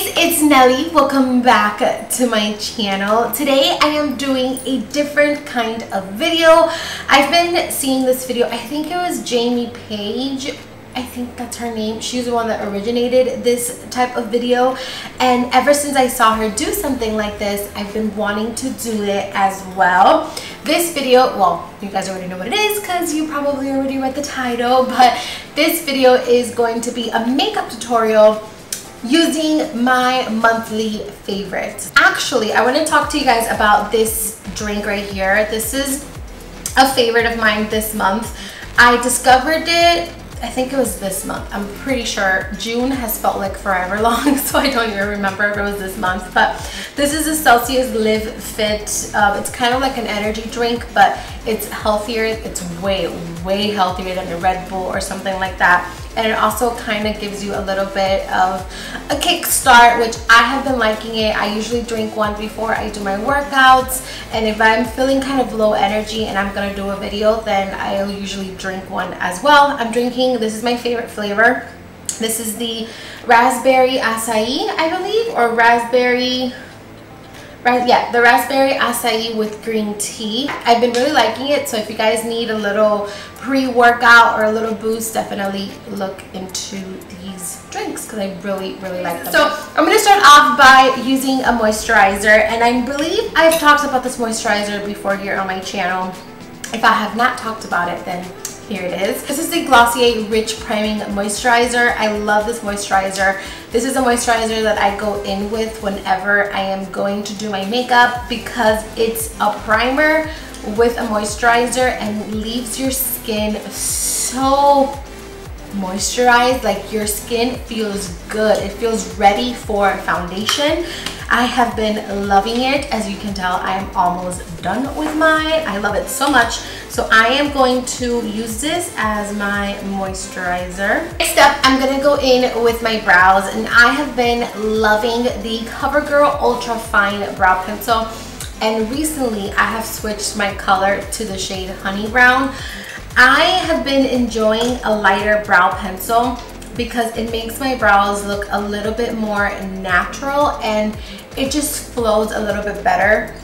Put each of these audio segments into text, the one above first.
it's Nelly. Welcome back to my channel. Today I am doing a different kind of video. I've been seeing this video, I think it was Jamie Page, I think that's her name. She's the one that originated this type of video, and ever since I saw her do something like this, I've been wanting to do it as well. This video, well, you guys already know what it is because you probably already read the title, but this video is going to be a makeup tutorial using my monthly favorites. Actually, I want to talk to you guys about this drink right here. This is a favorite of mine this month. I discovered it, I think it was this month. I'm pretty sure. June has felt like forever long, so I don't even remember if it was this month. But this is a Celsius Live Fit. It's kind of like an energy drink, but it's healthier. It's way healthier than a Red Bull or something like that. And it also kind of gives you a little bit of a kickstart, which I have been liking it. I usually drink one before I do my workouts, and if I'm feeling kind of low energy and I'm gonna do a video, then I'll usually drink one as well. I'm drinking, this is my favorite flavor. This is the raspberry acai, I believe, or the raspberry acai with green tea. I've been really liking it, so if you guys need a little pre-workout or a little boost, definitely look into these drinks because I really like them. So I'm going to start off by using a moisturizer, and I believe I've talked about this moisturizer before here on my channel. If I have not talked about it, then here it is. This is the Glossier Rich Priming Moisturizer. I love this moisturizer. This is a moisturizer that I go in with whenever I am going to do my makeup because it's a primer with a moisturizer and leaves your skin so moisturized. Like, your skin feels good. It feels ready for foundation. I have been loving it. As you can tell, I am almost done with mine. I love it so much. So I am going to use this as my moisturizer. Next up, I'm gonna go in with my brows, and I have been loving the CoverGirl Ultra Fine Brow Pencil. And recently I have switched my color to the shade Honey Brown. I have been enjoying a lighter brow pencil because it makes my brows look a little bit more natural, and it just flows a little bit better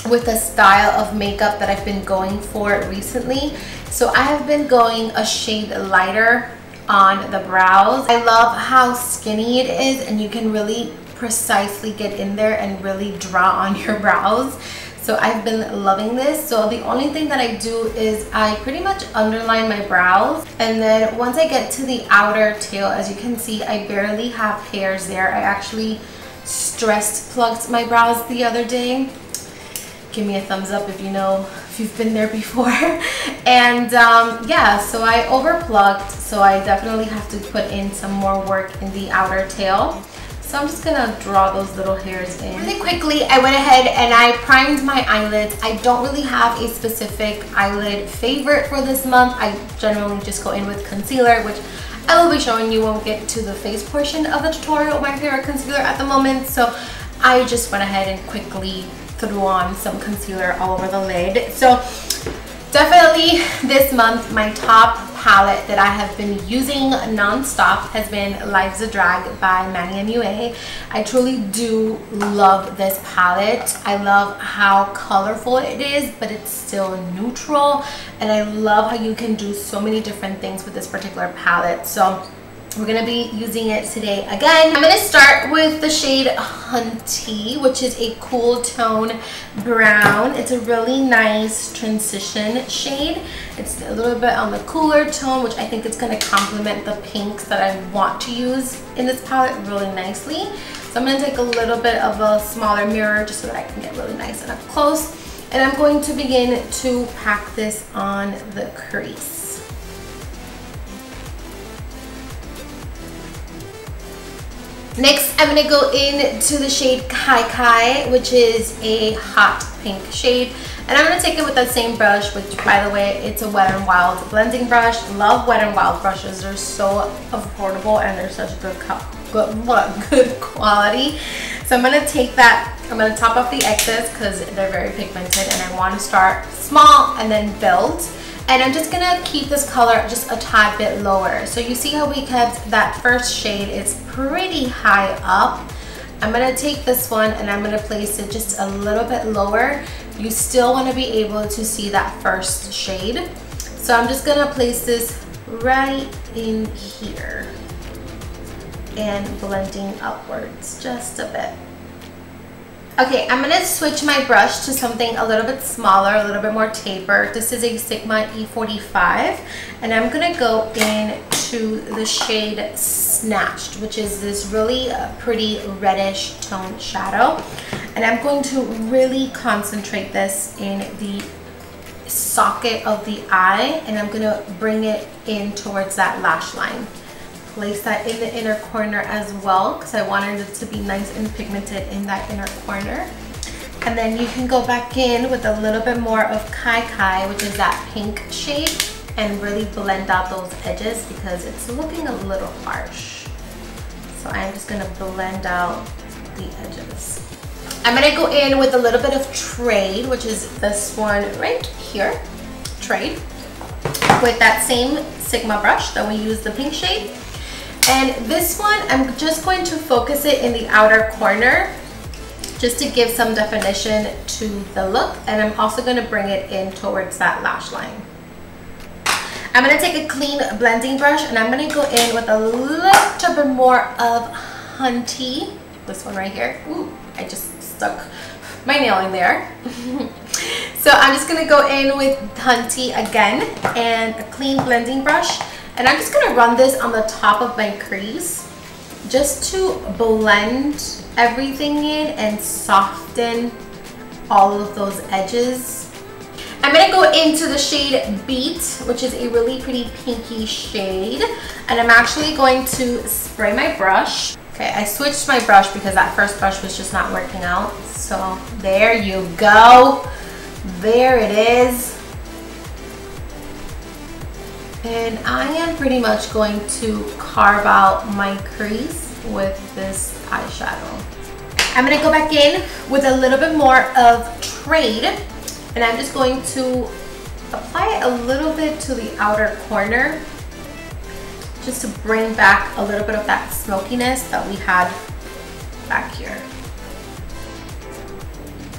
with the style of makeup that I've been going for recently. So I have been going a shade lighter on the brows. I love how skinny it is, and you can really precisely get in there and really draw on your brows. So I've been loving this. So the only thing that I do is I pretty much underline my brows, and then once I get to the outer tail, as you can see, I barely have hairs there. I actually stress plucked my brows the other day. Give me a thumbs up if you know, if you've been there before. And yeah, so I overplucked, so I definitely have to put in some more work in the outer tail. So I'm just gonna draw those little hairs in. Really quickly, I went ahead and I primed my eyelids. I don't really have a specific eyelid favorite for this month. I generally just go in with concealer, which I will be showing you when we get to the face portion of the tutorial, my favorite concealer at the moment. So I just went ahead and quickly threw on some concealer all over the lid. So definitely this month, my top palette that I have been using non-stop has been Life's a Drag by Manny MUA. I truly do love this palette. I love how colorful it is, but it's still neutral, and I love how you can do so many different things with this particular palette. So we're gonna be using it today again. I'm gonna start with the shade Hunty, which is a cool tone brown. It's a really nice transition shade. It's a little bit on the cooler tone, which I think it's gonna complement the pinks that I want to use in this palette really nicely. So I'm gonna take a little bit of a smaller mirror just so that I can get really nice and up close. And I'm going to begin to pack this on the crease. Next, I'm going to go into the shade Kai Kai, which is a hot pink shade. And I'm going to take it with that same brush, which, by the way, it's a Wet n Wild blending brush. Love Wet n Wild brushes. They're so affordable and they're such good quality. So I'm going to take that, I'm going to top off the excess because they're very pigmented, and I want to start small and then build. And I'm just gonna keep this color just a tad bit lower. So you see how we kept that first shade, it's pretty high up. I'm gonna take this one and I'm gonna place it just a little bit lower. You still wanna be able to see that first shade. So I'm just gonna place this right in here and blending upwards just a bit. Okay, I'm gonna switch my brush to something a little bit smaller, a little bit more tapered. This is a Sigma E45, and I'm gonna go into the shade Snatched, which is this really pretty reddish tone shadow. And I'm going to really concentrate this in the socket of the eye, and I'm gonna bring it in towards that lash line. Place that in the inner corner as well because I wanted it to be nice and pigmented in that inner corner. And then you can go back in with a little bit more of Kai Kai, which is that pink shade, and really blend out those edges because it's looking a little harsh. So I'm just gonna blend out the edges. I'm gonna go in with a little bit of Trade, which is this one right here, Trade, with that same Sigma brush that we used the pink shade. And this one, I'm just going to focus it in the outer corner just to give some definition to the look. And I'm also going to bring it in towards that lash line. I'm going to take a clean blending brush and I'm going to go in with a little bit more of Hunty. This one right here. Ooh, I just stuck my nail in there. So I'm just going to go in with Hunty again and a clean blending brush. And I'm just gonna run this on the top of my crease just to blend everything in and soften all of those edges. I'm gonna go into the shade Beat, which is a really pretty pinky shade. And I'm actually going to spray my brush. Okay, I switched my brush because that first brush was just not working out. So there you go. There it is. And I am pretty much going to carve out my crease with this eyeshadow. I'm going to go back in with a little bit more of Trade, and I'm just going to apply it a little bit to the outer corner just to bring back a little bit of that smokiness that we had back here.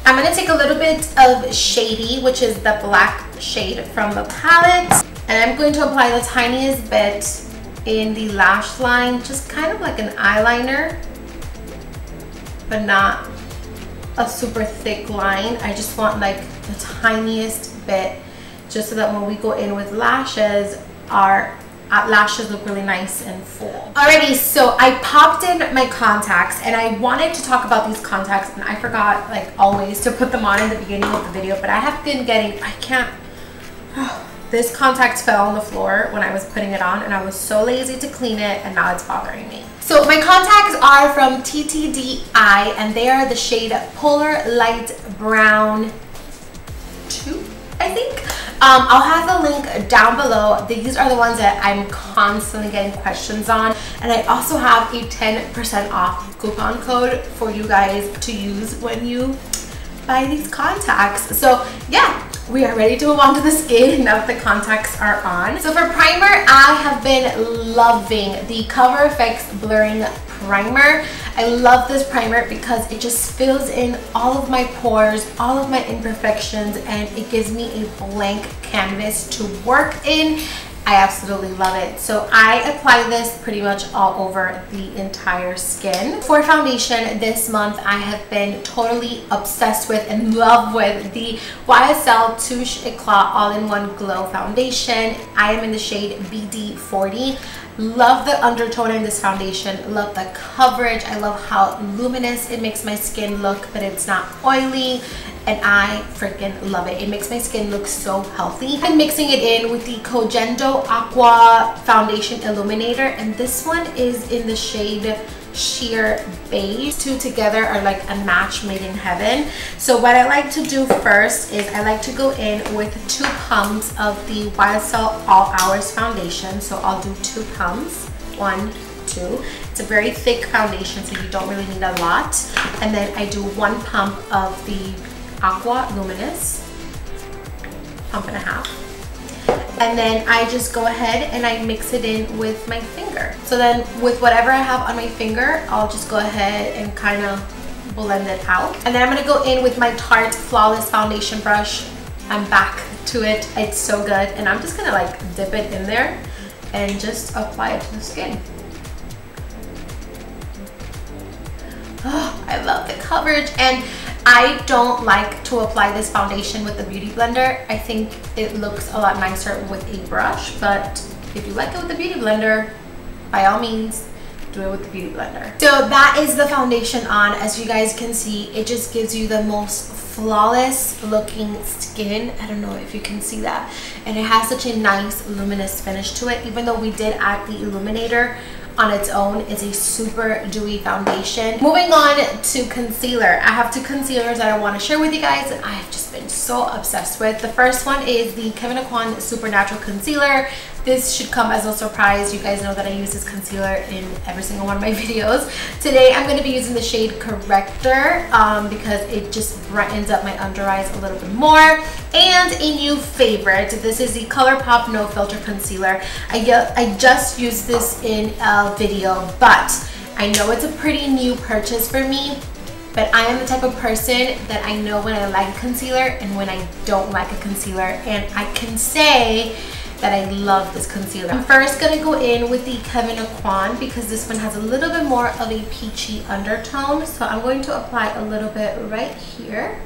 I'm going to take a little bit of Shady, which is the black shade from the palette. And I'm going to apply the tiniest bit in the lash line, just kind of like an eyeliner, but not a super thick line. I just want like the tiniest bit, just so that when we go in with lashes, our lashes look really nice and full. Alrighty, so I popped in my contacts, and I wanted to talk about these contacts, and I forgot, like always, to put them on in the beginning of the video, but I have been getting, this contact fell on the floor when I was putting it on, and I was so lazy to clean it, and now it's bothering me. So my contacts are from TTDI, and they are the shade Polar Light Brown 2, I think. I'll have the link down below. These are the ones that I'm constantly getting questions on, and I also have a 10% off coupon code for you guys to use when you buy these contacts. So yeah, we are ready to move on to the skin now that the contacts are on. So for primer, I have been loving the Cover FX Blurring Primer. I love this primer because it just fills in all of my pores, all of my imperfections, and it gives me a blank canvas to work in. I absolutely love it. So I apply this pretty much all over the entire skin. For foundation this month, I have been totally obsessed with and in love with the YSL Touche Eclat All-in-One Glow Foundation. I am in the shade BD40. Love the undertone in this foundation, love the coverage, I love how luminous it makes my skin look, but it's not oily, and I freaking love it. It makes my skin look so healthy. I'm mixing it in with the Kojendo Aqua Foundation Illuminator, and this one is in the shade Sheer Beige. Two together are like a match made in heaven. So what I like to do first is I like to go in with 2 pumps of the YSL All Hours foundation. So I'll do 2 pumps, 1, 2. It's a very thick foundation, so you don't really need a lot. And then I do 1 pump of the Aqua Luminous, pump and a half. and then I just go ahead and I mix it in with my finger. So then with whatever I have on my finger, I'll just go ahead and kind of blend it out. And then I'm gonna go in with my Tarte Flawless Foundation brush. I'm back to it. It's so good. And I'm just gonna like dip it in there and just apply it to the skin. Oh, I love the coverage. And I don't like to apply this foundation with the Beauty Blender. I think it looks a lot nicer with a brush, but if you like it with the Beauty Blender, by all means, do it with the Beauty Blender. So that is the foundation on. As you guys can see, it just gives you the most flawless looking skin. I don't know if you can see that. And it has such a nice luminous finish to it. Even though we did add the illuminator on its own, it's a super dewy foundation. Moving on to concealer. I have two concealers that I want to share with you guys that I've just been so obsessed with. The first one is the Kevyn Aucoin Supernatural Concealer. This should come as no surprise. You guys know that I use this concealer in every single one of my videos. Today I'm going to be using the shade Corrector because it just brightens up my under eyes a little bit more. And a new favorite, this is the ColourPop No Filter Concealer. I just used this in a video, but I know it's a pretty new purchase for me. But I am the type of person that I know when I like a concealer and when I don't like a concealer. And I can say that I love this concealer. I'm first gonna go in with the Kevyn Aucoin because this one has a little bit more of a peachy undertone. So I'm going to apply a little bit right here.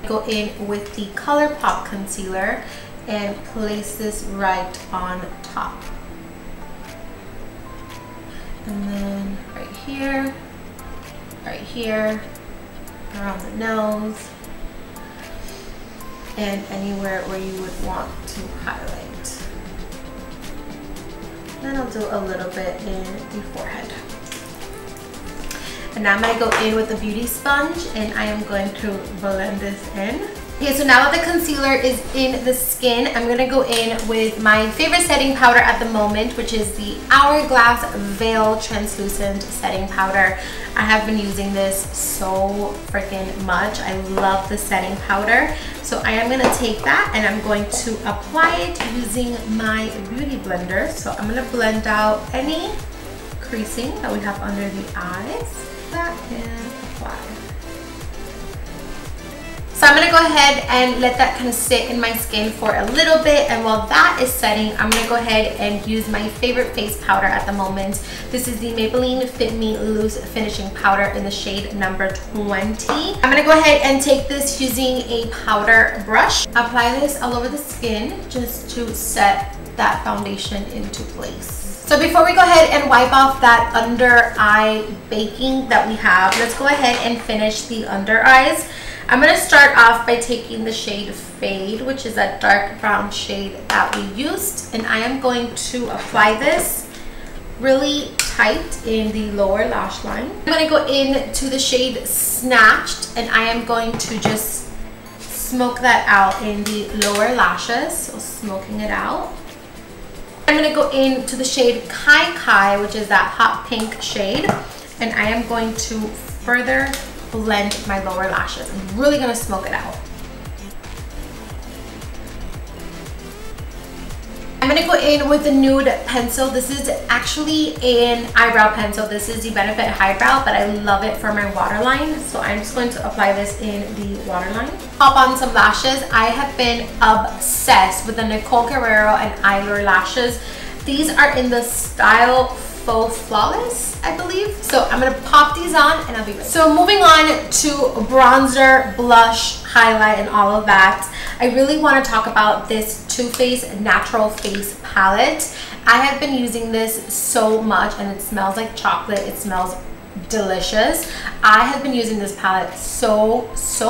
Go in with the ColourPop concealer and place this right on top. And then right here, around the nose, and anywhere where you would want to highlight. Then I'll do a little bit in the forehead. And now I'm going to go in with the beauty sponge and I am going to blend this in. Okay, so now that the concealer is in the skin, I'm going to go in with my favorite setting powder at the moment, which is the Hourglass Veil Translucent Setting Powder. I have been using this so freaking much. I love the setting powder. So I am going to take that and I'm going to apply it using my Beauty Blender. So I'm going to blend out any creasing that we have under the eyes. And apply. So I'm going to go ahead and let that kind of sit in my skin for a little bit, and while that is setting, I'm going to go ahead and use my favorite face powder at the moment. This is the Maybelline Fit Me Loose Finishing Powder in the shade number 20. I'm going to go ahead and take this using a powder brush. Apply this all over the skin just to set that foundation into place. So before we go ahead and wipe off that under eye baking that we have, let's go ahead and finish the under eyes. I'm going to start off by taking the shade Fade, which is that dark brown shade that we used, and I am going to apply this really tight in the lower lash line. I'm going to go into the shade Snatched, and I am going to just smoke that out in the lower lashes, so smoking it out. I'm going to go into the shade Kai Kai, which is that hot pink shade, and I am going to further blend my lower lashes. I'm really going to smoke it out. I'm going to go in with the nude pencil. This is actually an eyebrow pencil. This is the Benefit Highbrow, but I love it for my waterline. So I'm just going to apply this in the waterline. Pop on some lashes. I have been obsessed with the Nicole Guerrero and Eyelure lashes. These are in the style Faux Flawless, I believe. So I'm gonna pop these on and I'll be back. So moving on to bronzer, blush, highlight, and all of that, I really want to talk about this Too Faced Natural Face Palette. I have been using this so much and it smells like chocolate. It smells delicious. I have been using this palette so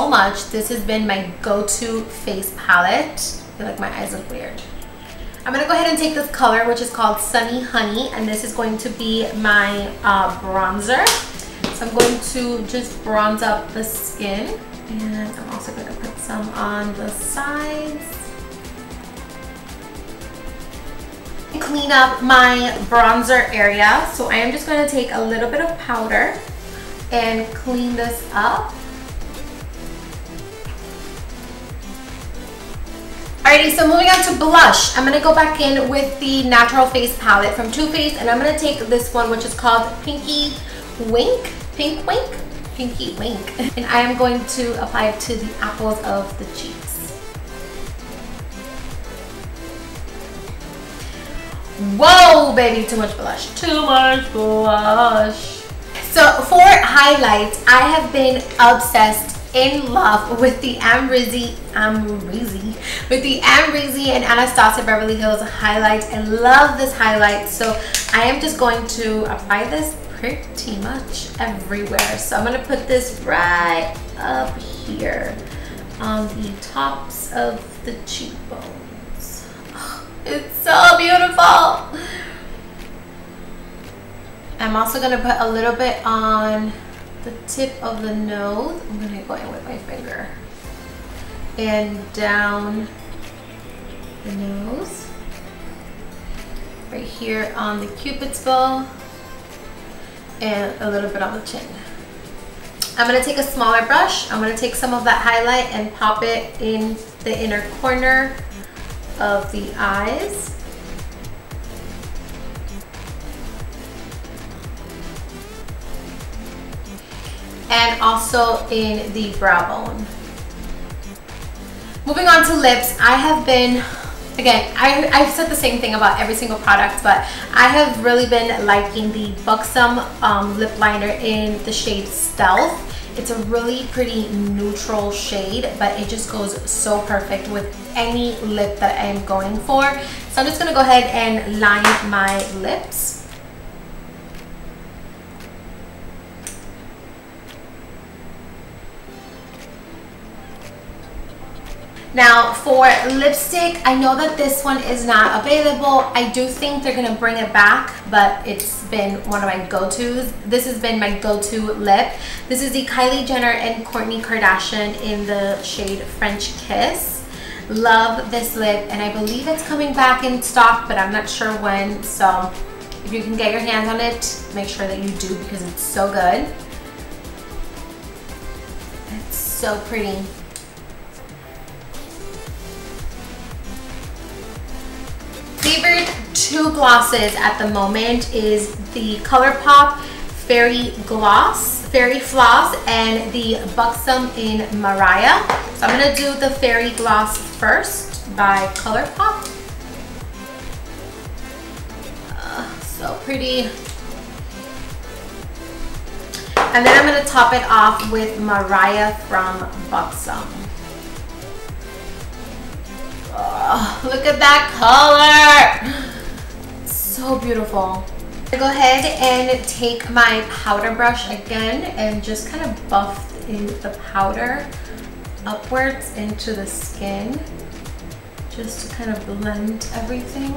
much. This has been my go-to face palette. I feel like my eyes look weird. I'm going to go ahead and take this color, which is called Sunny Honey, and this is going to be my bronzer. So I'm going to just bronze up the skin, and I'm also going to put some on the sides. Clean up my bronzer area, so I am just going to take a little bit of powder and clean this up. Alrighty, so moving on to blush. I'm going to go back in with the Natural Face palette from Too Faced, and I'm going to take this one, which is called Pinky Wink. Pink Wink? Pinky Wink. And I am going to apply it to the apples of the cheeks. Whoa, baby, too much blush. Too much blush. So for highlights, I have been obsessed, in love with the Amrezy and Anastasia Beverly Hills highlights. I love this highlight, so I am just going to apply this pretty much everywhere. So I'm going to put this right up here on the tops of the cheekbones. Oh, it's so beautiful. I'm also going to put a little bit on the tip of the nose. I'm going to go in with my finger and down the nose, right here on the cupid's bow, and a little bit on the chin. I'm going to take a smaller brush. I'm going to take some of that highlight and pop it in the inner corner of the eyes. And also in the brow bone. Moving on to lips, I have been, again, I've said the same thing about every single product, but I have really been liking the Buxom lip liner in the shade Stealth. It's a really pretty neutral shade, but it just goes so perfect with any lip that I am going for. So I'm just gonna go ahead and line my lips. Now for lipstick, I know that this one is not available. I do think they're gonna bring it back, but it's been one of my go-tos. This has been my go-to lip. This is the Kylie Jenner and Kourtney Kardashian in the shade French Kiss. Love this lip, and I believe it's coming back in stock, but I'm not sure when. So if you can get your hands on it, make sure that you do, because it's so good. It's so pretty. Favorite two glosses at the moment is the ColourPop Fairy Floss and the Buxom in Mariah. So I'm gonna do the Fairy Gloss first by ColourPop. So pretty. And then I'm gonna top it off with Mariah from Buxom. Oh, look at that color. So beautiful. I go ahead and take my powder brush again and just kind of buff in the powder upwards into the skin, just to kind of blend everything.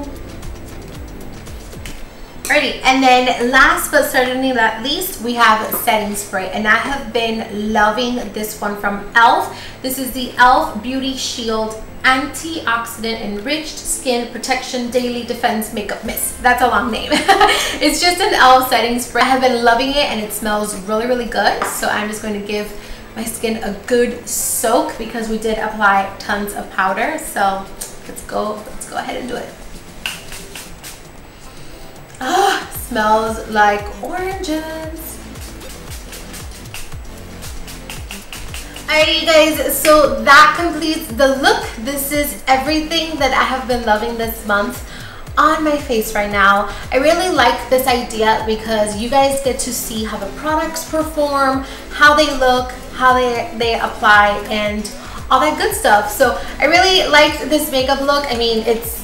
Alrighty, and then last but certainly not least, we have setting spray, and I have been loving this one from e.l.f. This is the e.l.f. Beauty Shield Antioxidant Enriched Skin Protection Daily Defense Makeup Mist. That's a long name. It's just an e.l.f. setting spray. I have been loving it, and it smells really, really good. So I'm just going to give my skin a good soak, because we did apply tons of powder. So let's go ahead and do it. Ah, smells like oranges. Alright, you guys, so that completes the look. This is everything that I have been loving this month on my face right now. I really like this idea because you guys get to see how the products perform, how they look, how they apply, and all that good stuff. So I really liked this makeup look. I mean, it's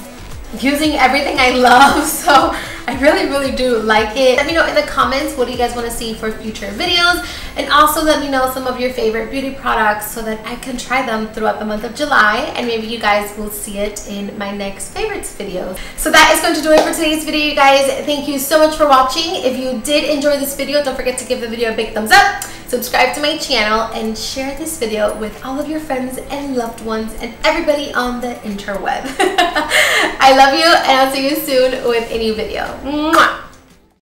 using everything I love, so I really do like it. Let me know in the comments, what do you guys want to see for future videos, and also let me know some of your favorite beauty products so that I can try them throughout the month of July, and maybe you guys will see it in my next favorites video. So that is going to do it for today's video, you guys. Thank you so much for watching. If you did enjoy this video, don't forget to give the video a big thumbs up, subscribe to my channel, and share this video with all of your friends and loved ones and everybody on the interweb. I love you, and I'll see you soon with a new video. Mwah!